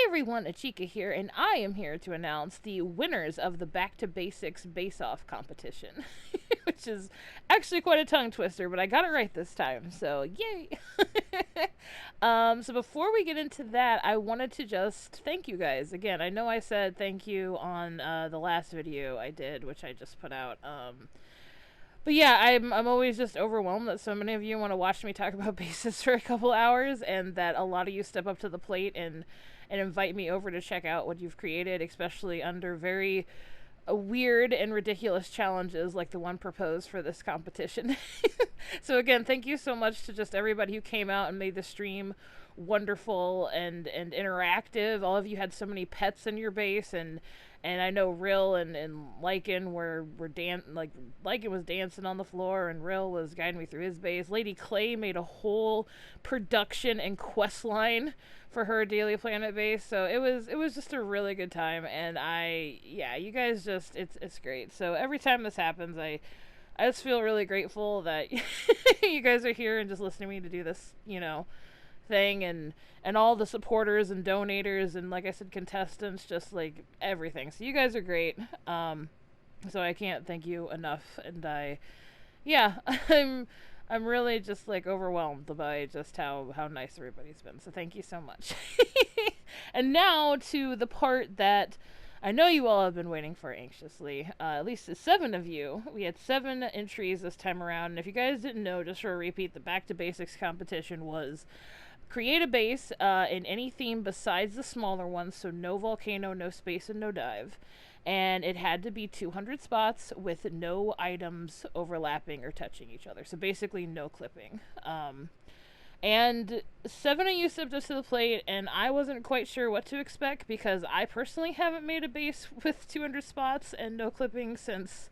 everyone, Achikah here, and I am here to announce the winners of the Back to Basics Base-Off competition, which is actually quite a tongue twister, but I got it right this time, so yay! So before we get into that, I wanted to just thank you guys. Again, I know I said thank you on the last video I did, which I just put out. But yeah, I'm always just overwhelmed that so many of you want to watch me talk about bases for a couple hours, and that a lot of you step up to the plate and invite me over to check out what you've created, especially under very weird and ridiculous challenges like the one proposed for this competition. So again, thank you so much to just everybody who came out and made the stream wonderful and interactive. All of you had so many pets in your base, and I know Rill and Lycan were Lycan was dancing on the floor, and Rill was guiding me through his base. Lady Clay made a whole production and quest line for her Daily Planet base, so it was just a really good time. And you guys just it's great. So every time this happens, I just feel really grateful that you guys are here and just listening to me to do this, thing, and all the supporters and donators and, like I said, contestants, just like everything. So you guys are great. So I can't thank you enough, and I'm really just like overwhelmed by just how nice everybody's been. So thank you so much. And now to the part that I know you all have been waiting for anxiously. At least 7 of you. We had 7 entries this time around, and if you guys didn't know, just for a repeat, the Back to Basics competition was create a base in any theme besides the smaller ones, so no volcano, no space, and no dive. And it had to be 200 spots with no items overlapping or touching each other. So basically no clipping. And 7 of you stepped up to the plate, and I wasn't quite sure what to expect because I personally haven't made a base with 200 spots and no clipping since,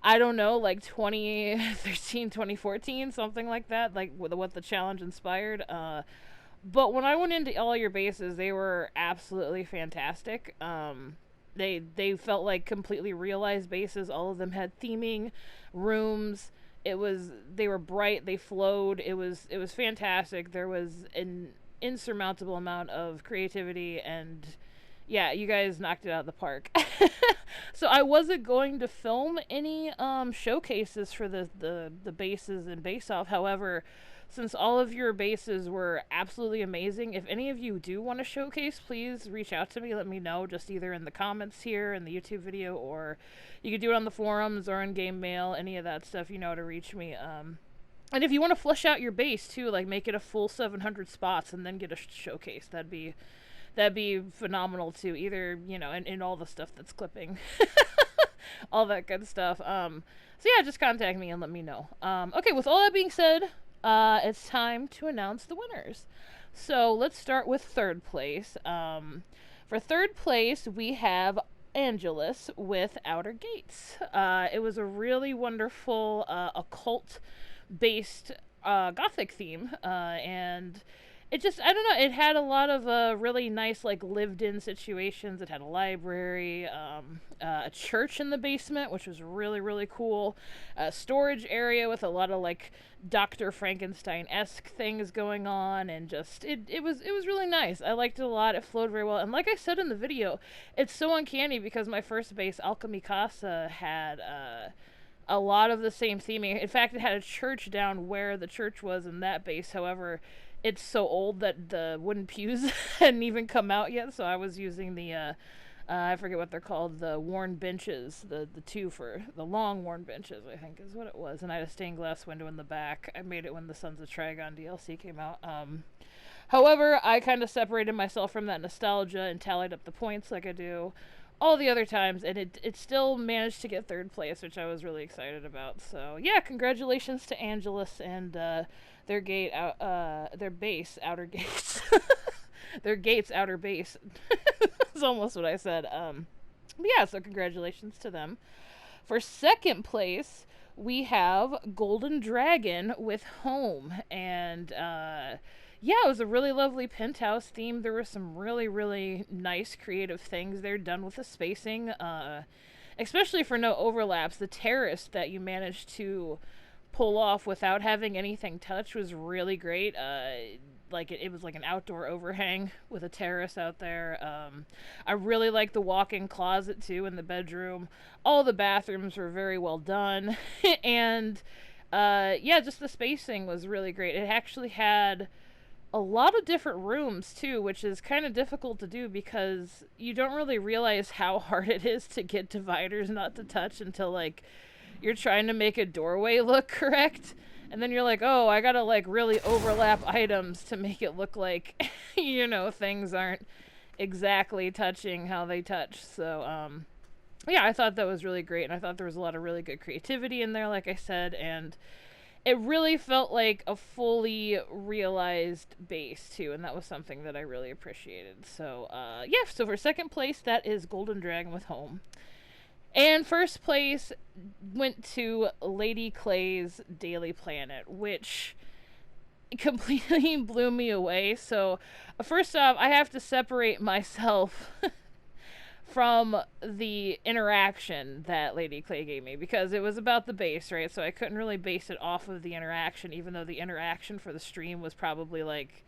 I don't know, like 2013, 2014, something like that, like what the challenge inspired. But when I went into all your bases, they were absolutely fantastic. They felt like completely realized bases. All of them had theming, rooms. They were bright, they flowed. It was fantastic. There was an insurmountable amount of creativity, and yeah, you guys knocked it out of the park. So I wasn't going to film any showcases for the bases and base-off. However, since all of your bases were absolutely amazing, if any of you do want to showcase, please reach out to me. Let me know, just either in the comments here in the YouTube video, or you could do it on the forums or in game mail, any of that stuff. You know how to reach me. And if you want to flesh out your base too, like make it a full 700 spots and then get a showcase, that'd be phenomenal too. Either, and all the stuff that's clipping. All that good stuff. So yeah, just contact me and let me know. Okay, with all that being said, it's time to announce the winners. So let's start with 3rd place. For 3rd place, we have Angelus with Outer Gates. It was a really wonderful occult-based gothic theme, and it just, I don't know, it had a lot of really nice, like, lived-in situations. It had a library, a church in the basement, which was really, really cool. A storage area with a lot of, like, Dr. Frankenstein-esque things going on, and just, it was really nice. I liked it a lot. It flowed very well. And like I said in the video, it's so uncanny because my first base, Alchemy Casa, had a lot of the same theming. In fact, it had a church down where the church was in that base. However, it's so old that the wooden pews hadn't even come out yet, so I was using the, I forget what they're called, the worn benches, the 2 for the long worn benches, I think is what it was, and I had a stained glass window in the back. I made it when the Sons of Trigon DLC came out. However, I kind of separated myself from that nostalgia and tallied up the points like I do all the other times, and it still managed to get 3rd place, which I was really excited about. So yeah, congratulations to Angelus and their base, Outer Gates. Their gates, Outer Base. That's almost what I said. Yeah, so congratulations to them. For 2nd place, we have Golden Dragon with Home, and yeah, it was a really lovely penthouse theme. There were some really, really nice creative things there done with the spacing, especially for no overlaps. The terrace that you managed to pull off without having anything touch was really great. like it was like an outdoor overhang with a terrace out there. I really like the walk-in closet too in the bedroom. All the bathrooms were very well done, and yeah, just the spacing was really great. It actually had a lot of different rooms too, which is kind of difficult to do because you don't really realize how hard it is to get dividers not to touch until like you're trying to make a doorway look correct. And then you're like, oh, I gotta like really overlap items to make it look like, you know, things aren't exactly touching how they touch. So, yeah, I thought that was really great. And I thought there was a lot of really good creativity in there, like I said. And it really felt like a fully realized base, too. And that was something that I really appreciated. So, yeah, so for second place, that is Golden Dragon with Home. And first place went to Lady Clay's Daily Planet, which completely blew me away. So, first off, I have to separate myself from the interaction that Lady Clay gave me because it was about the base, right? So I couldn't really base it off of the interaction, even though the interaction for the stream was probably like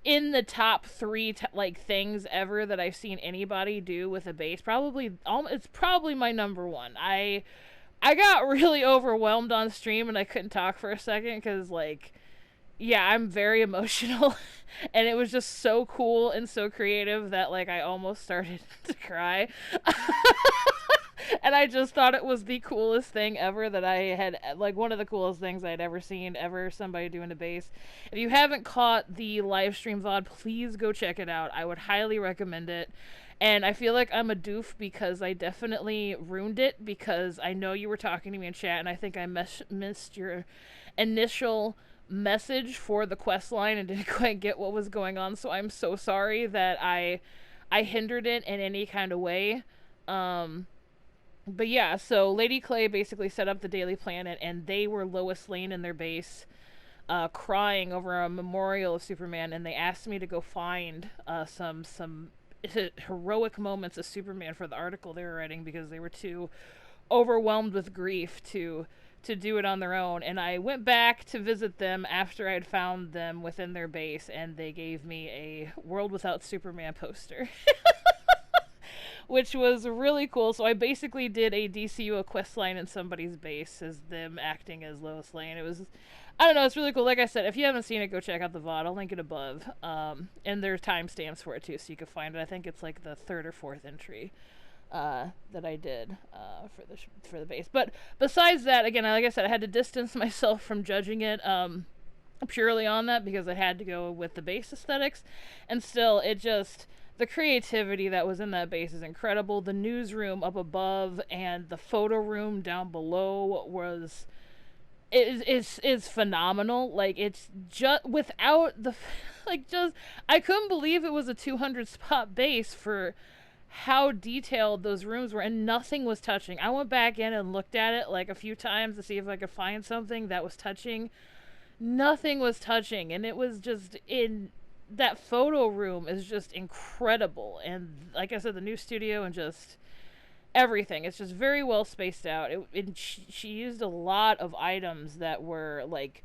in the top three like things ever that I've seen anybody do with a base. Probably, it's probably my number one. I got really overwhelmed on stream and I couldn't talk for a second because like, yeah, I'm very emotional, and it was just so cool and so creative that like I almost started to cry. And I just thought it was the coolest thing ever that I had, like one of the coolest things I'd ever seen, somebody doing a base. If you haven't caught the live stream VOD, please go check it out. I would highly recommend it. And I feel like I'm a doof because I definitely ruined it because I know you were talking to me in chat and I think I missed your initial message for the quest line and didn't quite get what was going on. So I'm so sorry that I hindered it in any kind of way. But yeah, so Lady Clay basically set up the Daily Planet, and they were Lois Lane in their base, crying over a memorial of Superman, and they asked me to go find some heroic moments of Superman for the article they were writing because they were too overwhelmed with grief to do it on their own. And I went back to visit them after I'd found them within their base, and they gave me a World Without Superman poster. Which was really cool. So I basically did a DCU quest line in somebody's base as them acting as Lois Lane. It was, I don't know, it's really cool. Like I said, if you haven't seen it, go check out the VOD. I'll link it above. And there's timestamps for it too, so you can find it. I think it's like the third or fourth entry that I did for the base. But besides that, again, like I said, I had to distance myself from judging it purely on that because I had to go with the base aesthetics. And still, it just, the creativity that was in that base is incredible. The newsroom up above and the photo room down below is phenomenal. Like, it's just without the like, just I couldn't believe it was a 200 spot base for how detailed those rooms were, and nothing was touching. I went back in and looked at it like a few times to see if I could find something that was touching. Nothing was touching, and it was just in that photo room is just incredible. And like I said, the new studio and just everything, it's just very well spaced out. She used a lot of items that were like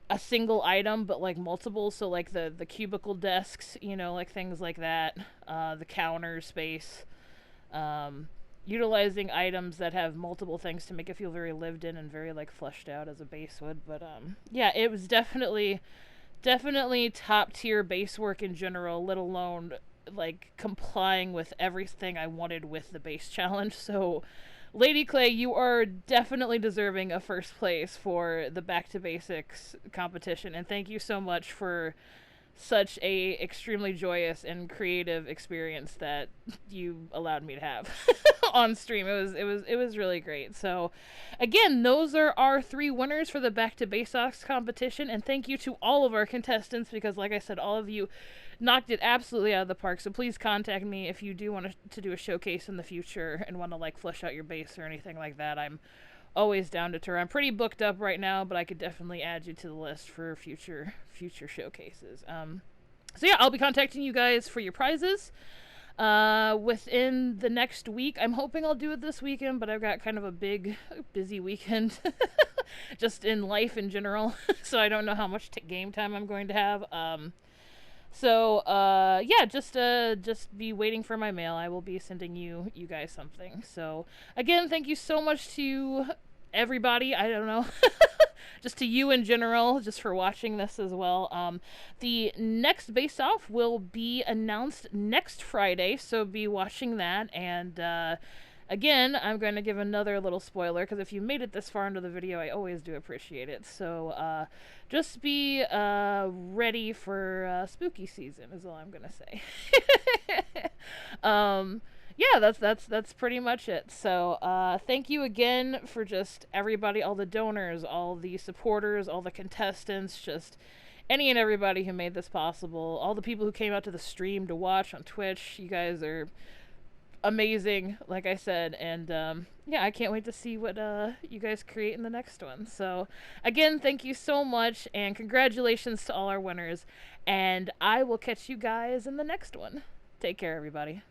a single item but like multiple, so like the cubicle desks, you know, like things like that, the counter space, utilizing items that have multiple things to make it feel very lived in and very like fleshed out as a base would. But yeah, it was definitely top tier base work in general, let alone like complying with everything I wanted with the base challenge. So Lady Clay, you are definitely deserving of first place for the Back to Basics competition, and thank you so much for such a extremely joyous and creative experience that you allowed me to have on stream. It was really great. So again, those are our 3 winners for the Back to Basics competition, and thank you to all of our contestants because like I said, all of you knocked it absolutely out of the park. So please contact me if you do want to do a showcase in the future and want to like flesh out your base or anything like that. I'm always down to tour. I'm pretty booked up right now, but I could definitely add you to the list for future showcases. So yeah, I'll be contacting you guys for your prizes. within the next week. I'm hoping I'll do it this weekend, but I've got kind of a big, busy weekend just in life in general. So I don't know how much game time I'm going to have. Yeah, just be waiting for my mail. I will be sending you guys something. So again, thank you so much to everybody. I don't know. Just to you in general, just for watching this as well. The next Base Off will be announced next Friday, so be watching that. And again, I'm going to give another little spoiler, because if you made it this far into the video, I always do appreciate it. So just be ready for spooky season, is all I'm going to say. Yeah, that's pretty much it. So thank you again for just everybody, all the donors, all the supporters, all the contestants, just any and everybody who made this possible, all the people who came out to the stream to watch on Twitch. You guys are amazing, like I said, and yeah, I can't wait to see what you guys create in the next one. So again, thank you so much, and congratulations to all our winners, and I will catch you guys in the next one. Take care, everybody.